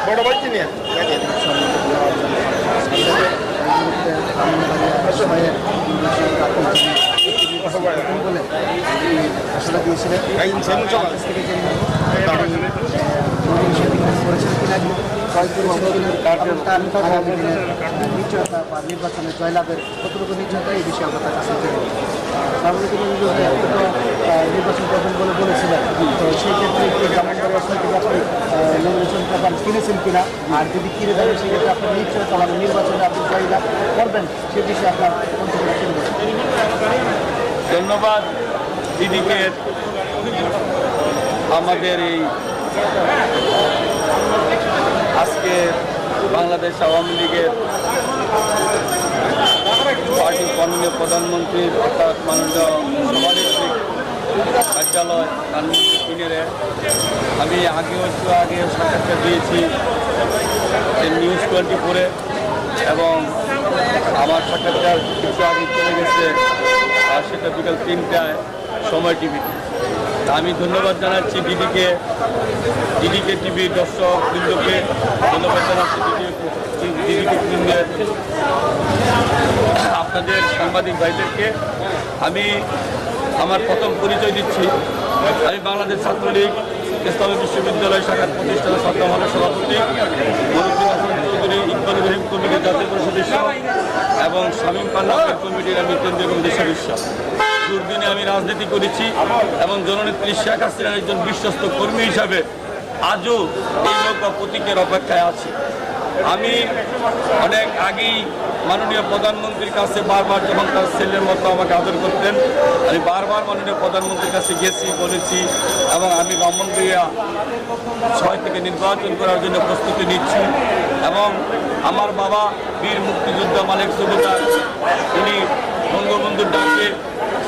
বড় ভাই নিয়ে বলে আসলে দিয়েছিলেন নিশ্চয়তা বা নির্বাচনে জয়লাভের কতটুকু নিশ্চয়তা এই বিষয়ে আমরা তার কাছে তাহলে তিনি নির্বাচন করবেন বলে বলেছিলেন। তো সেই ক্ষেত্রে জামানদার আসলে কিন্তু আপনি নমিনেশন পেপার কিনেছেন কিনা, আর যদি কিনে দেবেন সেক্ষেত্রে আপনার নিশ্চয়তা মানে নির্বাচনে আপনি জয়লাভ করবেন সে বিষয়ে আপনার মন্তব্য শুনবেন। ধন্যবাদ দিদিকে। আমাদের এই আজকে বাংলাদেশ আওয়ামী লীগের পার্টির মাননীয় প্রধানমন্ত্রীর অর্থাৎ মাননীয় সভানেত্রী কার্যালয় ধানমন্ত্রী আমি একটু আগে সাক্ষাৎকার দিয়েছি নিউজ 24-এ, এবং আমার সাক্ষাৎকার কিছু আগে চলে গেছে আর সেটা বিকাল 3টায় সময় টিভিতে। আমি ধন্যবাদ জানাচ্ছি দিদিকে টিভির দর্শক বৃন্দকে ধন্যবাদ জানাচ্ছি দিদিকে আপনাদের সাংবাদিক ভাইদেরকে। আমি আমার প্রথম পরিচয় দিচ্ছি। আমি বাংলাদেশ ছাত্রলীগ ইসলামী বিশ্ববিদ্যালয় শাখার প্রতিষ্ঠানের ছাত্রমহলের সভাপতি, মনিরুদ্দিন হাসান চৌধুরী ইকবাল রহিম কমিটির জাতীয় পরিষদ সদস্য এবং শামীম পান্নাকের কমিটির আমি কেন্দ্রীয় কমিটির সদস্য। দুর্দিনে আমি রাজনীতি করেছি এবং জননেত্রী শেখ হাসিনার একজন বিশ্বস্ত কর্মী হিসাবে আজও এই নৌকা প্রতীকের অপেক্ষায় আছি। আমি অনেক আগেই মাননীয় প্রধানমন্ত্রীর কাছে বারবার, যখন তার ছেলের মতো আমাকে আদর করতেন, আমি বারবার মাননীয় প্রধানমন্ত্রীর কাছে গেছি, বলেছি, এবং আমি ব্রাহ্মণবাড়িয়া 6 থেকে নির্বাচন করার জন্য প্রস্তুতি নিচ্ছি। এবং আমার বাবা বীর মুক্তিযোদ্ধা মালিক সুবেদার, উনি বঙ্গবন্ধুর ডাকে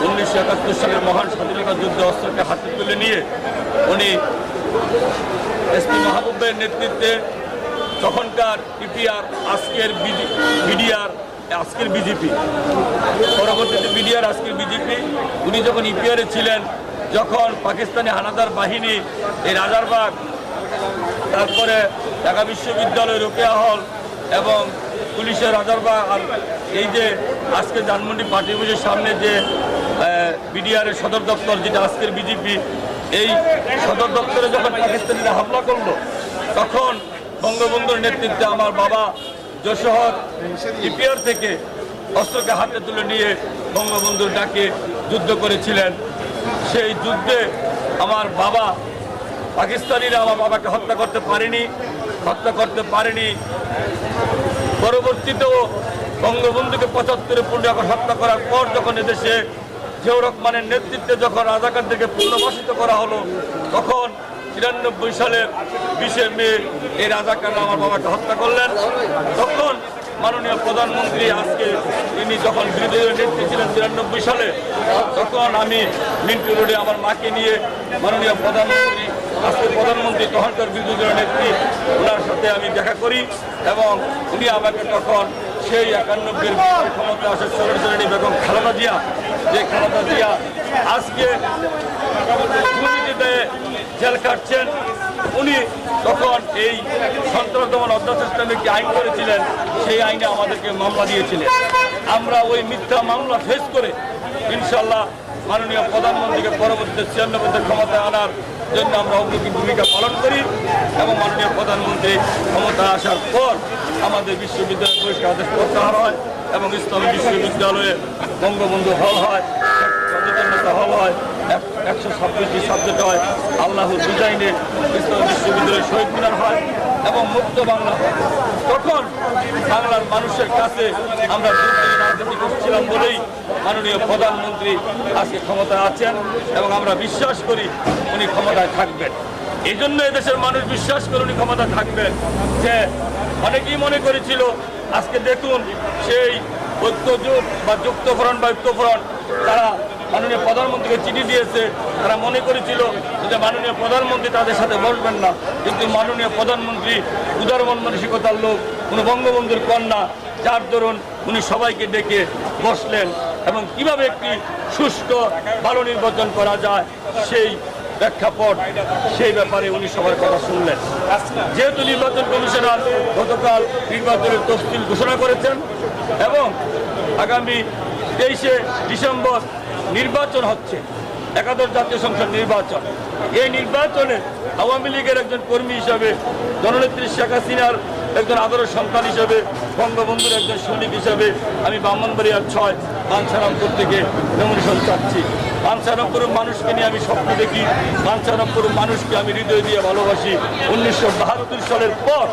1971 সালের মহান স্বাধীনতা যুদ্ধে অস্ত্রকে হাতে তুলে নিয়ে উনি এসপি মাহবুবের নেতৃত্বে তখনকার ইপিআর, আজকের বিডিআর, আজকের বিজেপি, পরবর্তীতে বিডিআর, আজকের বিজেপি, উনি যখন ইপিআরে ছিলেন, যখন পাকিস্তানি হানাদার বাহিনী এই রাজারবাগ, তারপরে ঢাকা বিশ্ববিদ্যালয় রোকেয়া হল এবং পুলিশের রাজারবাগ, আর এই যে আজকে ধানমন্ডি পার্টি অফিসের সামনে যে বিডিআরের সদর দপ্তর, যেটা আজকের বিজেপি, এই সদর দপ্তরে যখন পাকিস্তানিরা হামলা করলো, তখন বঙ্গবন্ধুর নেতৃত্বে আমার বাবা যশোহর ইপিআর থেকে অস্ত্রকে হাতে তুলে নিয়ে বঙ্গবন্ধুর ডাকে যুদ্ধ করেছিলেন। সেই যুদ্ধে আমার বাবা, পাকিস্তানিরা আমার বাবাকে হত্যা করতে পারেনি। পরবর্তীতেও বঙ্গবন্ধুকে 75-এ পূর্ণ হত্যা করার পর যখন এদেশে জিয়াউর রহমানের নেতৃত্বে যখন রাজাকারদেরকে পুনর্বাসিত করা হলো, তখন 93 সালের 20শে মে এই রাজাকাররা আমার বাবাকে হত্যা করলেন। তখন মাননীয় প্রধানমন্ত্রী, আজকে তিনি যখন বিরোধী দলের নেত্রী ছিলেন 93 সালে, তখন আমি মিন্টু রোডে আমার মাকে নিয়ে মাননীয় প্রধানমন্ত্রী, আজকে প্রধানমন্ত্রী, তখনকার বিরোধী দলের নেত্রী, ওনার সাথে আমি দেখা করি, এবং উনি আমাকে তখন সেই 91-এর ক্ষমতা আসে সরকারি বেগম খালেদা জিয়া, যে খালেদা জিয়া আজকে দুর্নীতিতে জেল কাটছেন, উনি তখন এই সন্ত্রাস দমন অধ্যাদেশটা একটি আইন করেছিলেন, সেই আইনে আমাদেরকে মামলা দিয়েছিলেন। আমরা ওই মিথ্যা মামলা ফেস করে ইনশাল্লাহ মাননীয় প্রধানমন্ত্রীকে পরবর্তীতে 96 ক্ষমতায় আনার জন্য আমরা অগ্রণী ভূমিকা পালন করি, এবং মাননীয় প্রধানমন্ত্রী ক্ষমতায় আসার পর আমাদের বিশ্ববিদ্যালয় পরিষ্কার আদেশ প্রত্যাহার হয় এবং ইসলামী বিশ্ববিদ্যালয়ে বঙ্গবন্ধু হল হয়, সচেতনতা হল হয়, 126টি সাবজেক্ট হয়, আল্লাহর ডিজাইনে ইসলামী বিশ্ববিদ্যালয়ে শহীদ মিনার হয় এবং মুক্ত বাংলা হয়। তখন বাংলার মানুষের কাছে আমরা রাজনীতি করছিলাম বলেই মাননীয় প্রধানমন্ত্রী আজকে ক্ষমতায় আছেন, এবং আমরা বিশ্বাস করি উনি ক্ষমতায় থাকবেন। এই জন্য এদেশের মানুষ বিশ্বাস করে উনি ক্ষমতায় থাকবেন। যে অনেকেই মনে করেছিল, আজকে দেখুন সেই ঐক্যজোট বা যুক্তফ্রন্ট বা ঐক্যফ্রন্ট, তারা মাননীয় প্রধানমন্ত্রীকে চিঠি দিয়েছে। তারা মনে করেছিল যে মাননীয় প্রধানমন্ত্রী তাদের সাথে বসবেন না, কিন্তু মাননীয় প্রধানমন্ত্রী উদার মন মানসিকতার লোক, কোনো বঙ্গবন্ধুর কন্যা, যার দরুন উনি সবাইকে ডেকে বসলেন এবং কিভাবে একটি সুষ্ঠু ভালো নির্বাচন করা যায় সেই প্রেক্ষাপট, সেই ব্যাপারে উনি সবার কথা শুনলেন। যেহেতু নির্বাচন কমিশনার গতকাল নির্বাচনের তফসিল ঘোষণা করেছেন এবং আগামী 23শে ডিসেম্বর নির্বাচন হচ্ছে, একাদশ জাতীয় সংসদ নির্বাচন। এই নির্বাচনে আওয়ামী লীগের একজন কর্মী হিসাবে, জননেত্রী শেখ হাসিনার একজন আদর্শ সন্তান হিসেবে, বঙ্গবন্ধুর একজন সৈনিক হিসাবে আমি ব্রাহ্মণবাড়িয়ার 6 বাঞ্ছারামপুর থেকে নমিনেশন চাচ্ছি। বাঞ্ছারামপুরের মানুষকে নিয়ে আমি স্বপ্ন দেখি, বাঞ্ছারামপুরের মানুষকে আমি হৃদয় দিয়ে ভালোবাসি। 1972 সালের পর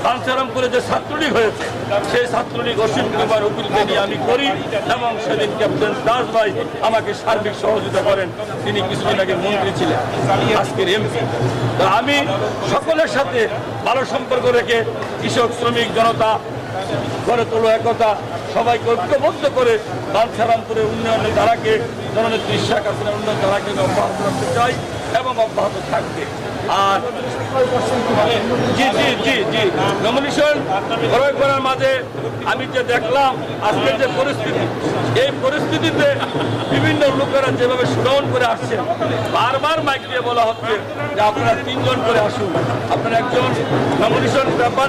বাঞ্ছারামপুরে যে ছাত্রলীগ হয়েছে, সেই ছাত্রলীগ অসীম কুমার উকিলকে নিয়ে আমি করি এবং সেদিন ক্যাপ্টেন দাস ভাই আমাকে সার্বিক সহযোগিতা করেন। তিনি কিছুদিন আগে মন্ত্রী ছিলেন, আজকের এমপি। তো আমি সকলের সাথে ভালো সম্পর্ক রেখে কৃষক, শ্রমিক, জনতা গড়ে তোলো একতা, সবাইকে ঐক্যবদ্ধ করে বাঞ্ছারামপুরের উন্নয়নের ধারাকে, জননেত্রী শেখ হাসিনার উন্নয়ন ধারাকে অব্যাহত রাখতে চাই এবং অব্যাহত থাকবে। আর জি জি জি জি নমিনেশন প্রয়োগ করার মাঝে আমি যে দেখলাম আজকের যে পরিস্থিতি, এই পরিস্থিতিতে বিভিন্ন লোকেরা যেভাবে স্মরণ করে আসছেন, বারবার মাইক দিয়ে বলা হচ্ছে যে আপনারা 3 জন করে আসুন, আপনারা একজন নমিনেশন ব্যাপার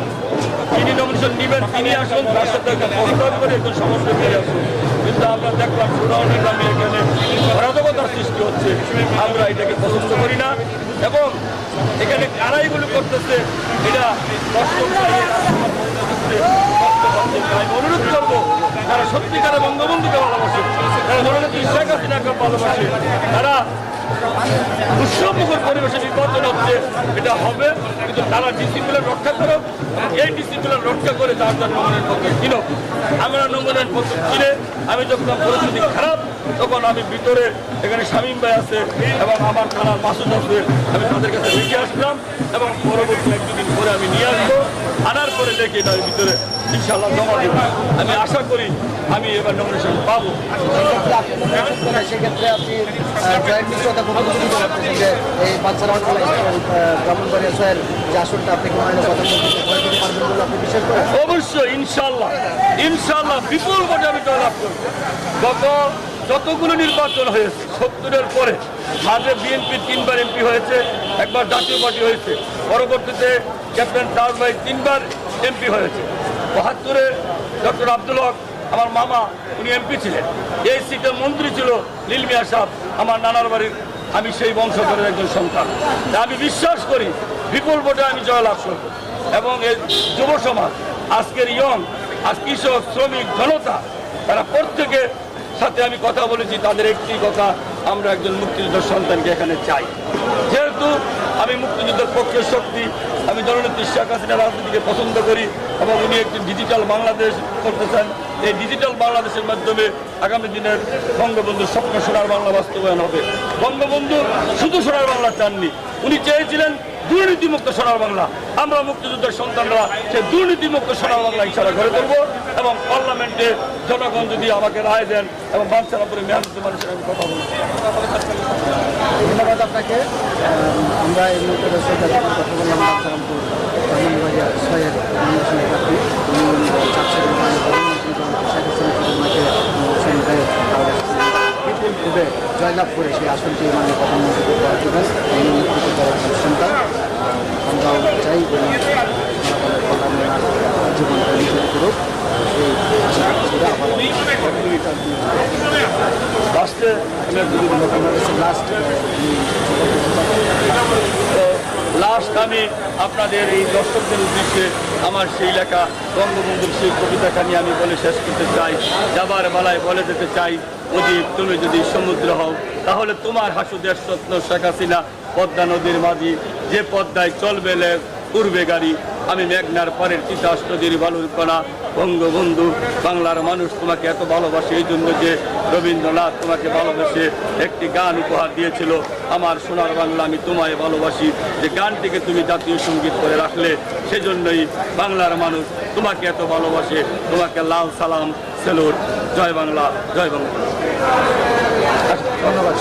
যিনি নমিনেশন নেবেন তিনি আসুন, তার সাথে একটা প্রস্তাব করে একজন সমস্যা দিয়ে আসুন। কিন্তু আমরা দেখলাম শুনানির নামে এখানে অরাজকতার সৃষ্টি হচ্ছে, আমরা এটাকে পছন্দ করি না এবং এখানে কারা এগুলো করতেছে এটা আমি অনুরোধ করবো যারা সত্যিকারে বঙ্গবন্ধুকে ভালোবাসে, যারা জননেত্রী শেখ হাসিনাকে ভালোবাসে, তারা উৎসবমুখর পরিবেশে নির্বাচন হচ্ছে, এটা হবে, কিন্তু তারা ডিসিপ্লিন রক্ষা করো, এই ডিসিপ্লিন রক্ষা করে যার যার নমুনার পত্র কিনো। আমরা নমুনার পত্র কিনে আমি যখন পরিস্থিতি খারাপ তখন আমি ভিতরে এখানে শামীম ভাই আছে এবং আমার থানার মাসুদ আছে, আমি তাদের কাছে রেখে আসলাম এবং পরবর্তী 1-2 দিন পরে আমি নিয়ে আসবো, আনার পরে দেখি এটা ভিতরে ইনশাআল্লাহ জমা দেব। আমি আশা করি আমি এবার নমিনেশন পাবো। সেক্ষেত্রে আপনি জয়েন্ট কথা যে এই বাচ্চারামপুর ব্রাহ্মণবাড়িয়া শহরের যে আসনটা আপনি মাননীয় প্রধানমন্ত্রীকে ভয় দিতে পারবেন বলে আপনি বিশ্বাস করেন? অবশ্যই ইনশাআল্লাহ, ইনশাআল্লাহ বিপুল ভোটে আমি জয়লাভ করব। গত যতগুলো নির্বাচন হয়েছে 70-এর পরে মাঝে বিএনপি 3বার এমপি হয়েছে, একবার জাতীয় পার্টি হয়েছে, পরবর্তীতে ক্যাপ্টেন দাস ভাই 3বার এমপি হয়েছে। 72-এ ডক্টর আব্দুল হক আমার মামা, উনি এমপি ছিলেন। এই সিটের মন্ত্রী ছিল নীল মিয়া সাহেব, আমার নানার বাড়ির, আমি সেই বংশধরের একজন সন্তান। তা আমি বিশ্বাস করি বিপুল ভোটে আমি জয়লাভ করব এবং এই যুব সমাজ, আজকের আজ কৃষক, শ্রমিক, জনতা, তারা প্রত্যেকের সাথে আমি কথা বলেছি, তাদের একটি কথা, আমরা একজন মুক্তিযোদ্ধার সন্তানকে এখানে চাই। যেহেতু আমি মুক্তিযুদ্ধের পক্ষের শক্তি, আমি জননেত্রী শেখ হাসিনার রাজনীতিকে পছন্দ করি এবং উনি একটি ডিজিটাল বাংলাদেশ করতে চান। এই ডিজিটাল বাংলাদেশের মাধ্যমে আগামী দিনের বঙ্গবন্ধুর স্বপ্ন সোনার বাংলা বাস্তবায়ন হবে। বঙ্গবন্ধু শুধু সোনার বাংলা চাননি, উনি চেয়েছিলেন দুর্নীতিমুক্ত সোনার বাংলা। আমরা মুক্তিযুদ্ধের সন্তানরা সেই দুর্নীতিমুক্ত সোনার বাংলা ইনশাআল্লাহ গড়ে তুলব এবং পার্লামেন্টে জনগণ যদি আমাকে রায় দেন এবং বাঞ্ছারামপুরে মেহনতি মানুষের আমি কথা বলব। ধন্যবাদ আপনাকে। আমরা এই মুহূর্তে কথা বললাম বাচ্চারামপুর ব্রাহ্মণবাড়িয়া শহরের বিপুলভাবে জয়লাভ করে সেই আসনটি মানে প্রধানমন্ত্রী করার জন্য সন্তান আমরাও চাই জীবনটা নিজের করুক এই আশা করে আবার লাস্টে লাস্ট আমি আপনাদের এই দর্শকদের উদ্দেশ্যে আমার সেই লেখা বঙ্গবন্ধুর সেই কবিতাটা নিয়ে আমি বলে শেষ করতে চাই। যাবার বেলায় বলে যেতে চাই, অজিত তুমি যদি সমুদ্র হও তাহলে তোমার হাসুদের স্বপ্ন শেখ হাসিনা পদ্মা নদীর মাঝি, যে পদ্মায় চলবে পূর্বে গাড়ি, আমি মেঘনার পরের তিতাস নদীর বালুর কণা। বঙ্গবন্ধু বাংলার মানুষ তোমাকে এত ভালোবাসে এই জন্য যে রবীন্দ্রনাথ তোমাকে ভালোবেসে একটি গান উপহার দিয়েছিল, আমার সোনার বাংলা আমি তোমায় ভালোবাসি। যে গানটিকে তুমি জাতীয় সঙ্গীত করে রাখলে, সেজন্যই বাংলার মানুষ তোমাকে এত ভালোবাসে। তোমাকে লাল সালাম, সেলুট, জয় বাংলা, জয় বাংলা। ধন্যবাদ।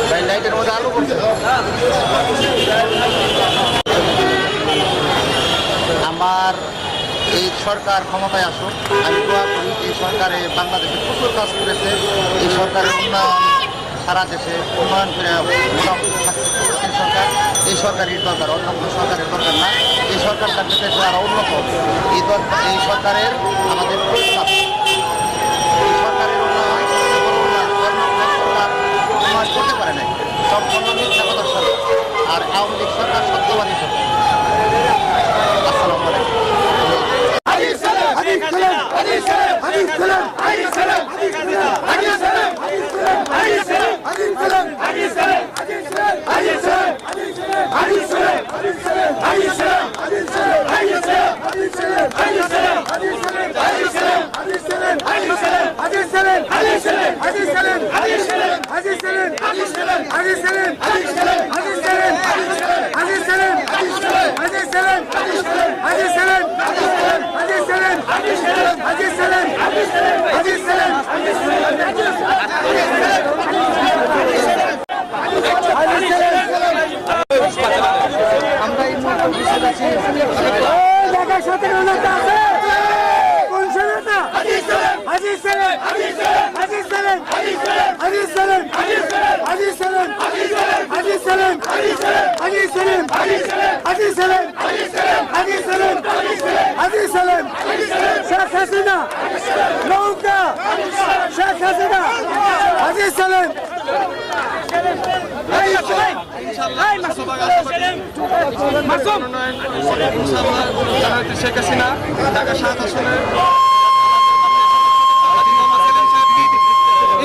Bye, প্লেটের মধ্যে আলু করছে। আমার এই সরকার ক্ষমতায় আসুক, আমি দোয়া করি এই সরকারে বাংলাদেশে প্রচুর কাজ করেছে। এই সরকারের উন্নয়ন সারা দেশে উন্নয়ন করে মোটামুটি থাকছে সরকার। এই সরকারের দরকার, অন্য কোনো সরকারের দরকার না। এই সরকারটা দেশে আরও উন্নত এই সরকারের আমাদের প্রয়োজন আছে। এই সরকারের উন্নয়ন সবচেয়ে বড় উন্নয়ন, অন্য কোনো সরকার উন্নয়ন করতে পারে নাই। সম্পূর্ণ মিথ্যাবাদী সরকার, আর আওয়ামী লীগ সরকার সত্যবাদী সরকার। আসসালামু আলাইকুম। আমরা এই মুহূর্তে উপস্থিত আছি ঢাকার সাথে শেখ হাসিনা নৌকা শেখ হাসিনা হাজি সালেম শেখ হাসিনা ঢাকা ৭ আসনের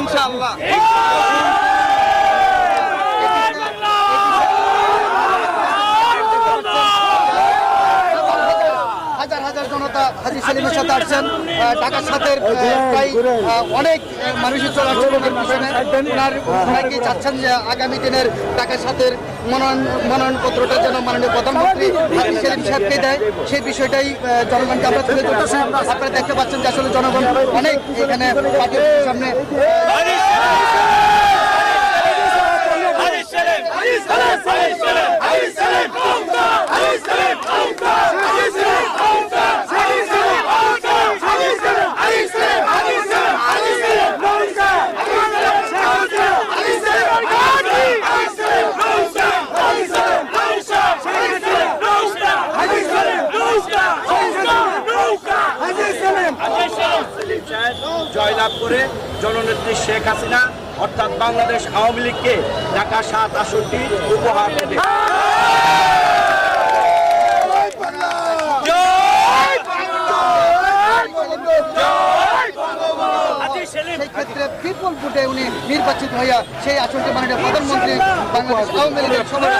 ইনশাআল্লাহ। হাজার হাজার জনতা হাজি সেলিমের সাথে আসছেন। ঢাকার সাথে প্রায় অনেক মানুষের চলে আসছেন ওনার পিছনে। ওনাকে চাচ্ছেন যে আগামী দিনের ঢাকার সাথে মনোনয়নপত্রটা যেন মাননীয় প্রধানমন্ত্রী হাজি সেলিম সাহেবকে দেয়, সেই বিষয়টাই জনগণকে আমরা তুলে ধরতেছি। আপনারা দেখতে পাচ্ছেন যে আসলে জনগণ অনেক এখানে পার্টির সামনে জয়লাভ করে জননেত্রী শেখ হাসিনা অর্থাৎ বাংলাদেশ আওয়ামী লীগকে ঢাকা ৭ আসনটি উপহার দেবে। সেই ক্ষেত্রে বিপুল ভোটে উনি নির্বাচিত হইয়া সেই আসনটি মাননীয় প্রধানমন্ত্রী বাংলাদেশ আওয়ামী লীগের সবাই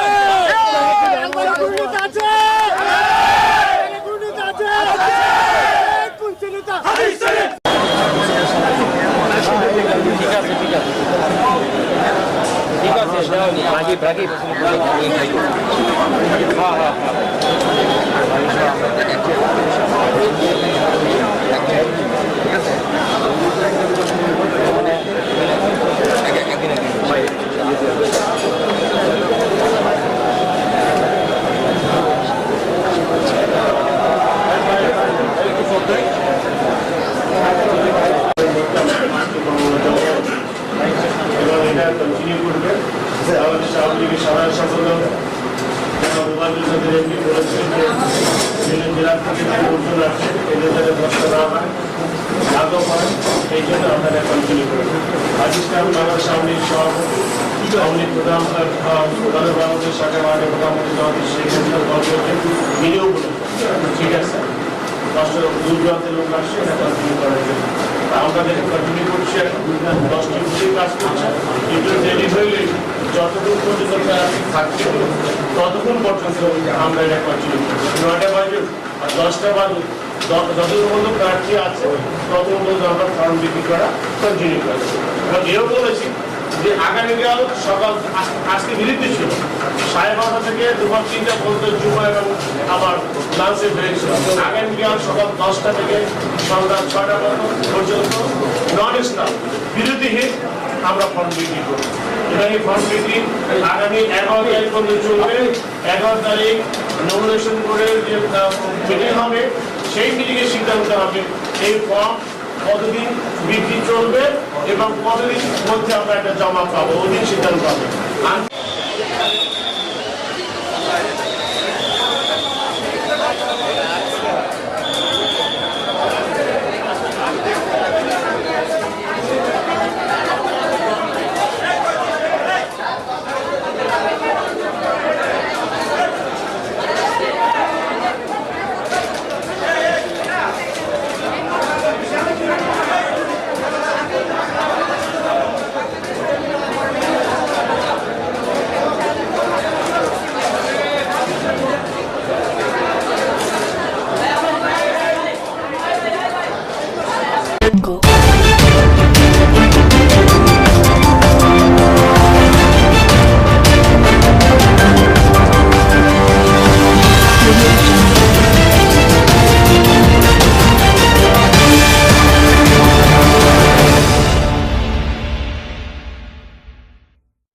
আওয়ামী লীগের সাধারণ সম্পাদক বলেছেন যে জেলা থেকে যে লোকজন আসছে এদের যাতে কষ্ট না হয় লাগও হয়, এই জন্য আপনারা কন্টিনিউ করবেন। আজিজ খান বাংলাদেশ আওয়ামী লীগ সভাপতি, আওয়ামী লীগ প্রধানের বাংলাদেশ শাখা মাননীয় প্রধানমন্ত্রী জনাব শেখ হাসিনা নিজেও বলেছেন ঠিক আছে কষ্ট দূর দূরান্তের লোক আসছে এটা কন্টিনিউ করার জন্য আমরা কন্টিনিউ করছি। এখন 10টি বিষয়ে কাজ করছে, কিন্তু দেরি হইলে যতক্ষণ পর্যন্ত থাকছে ততক্ষণ পর্যন্ত আমরা এটা কন্টিনিউ করছি। 9টা বাজুক আর 10টা বাজুক যতক্ষণ পর্যন্ত প্রার্থী আছে ততক্ষণ পর্যন্ত আমরা ফর্ম বিক্রি করা কন্টিনিউ করছি। এবং এও বলেছি যে আগামীকাল সকাল আজকে বিরুদ্ধ ছিল 12:30 থেকে দুপুর 3টা পর্যন্ত জুমা এবং আবার লাঞ্চের ব্রেক ছিল। আগামীকাল সকাল 10টা থেকে সন্ধ্যা 6টা পর্যন্ত নন স্টপ বিরতিহীন আমরা ফর্ম বিক্রি করব। এবং এই ফর্ম বিক্রি আগামী 11 তারিখ পর্যন্ত চলবে। 11 তারিখ নমিনেশন বোর্ডের যে মিটিং হবে, সেই মিটিংয়ে সিদ্ধান্ত হবে এই ফর্ম কতদিন বিক্রি চলবে এবং কতদিন মধ্যে আমরা একটা জমা পাবো, ওই দিন সিদ্ধান্ত হবে।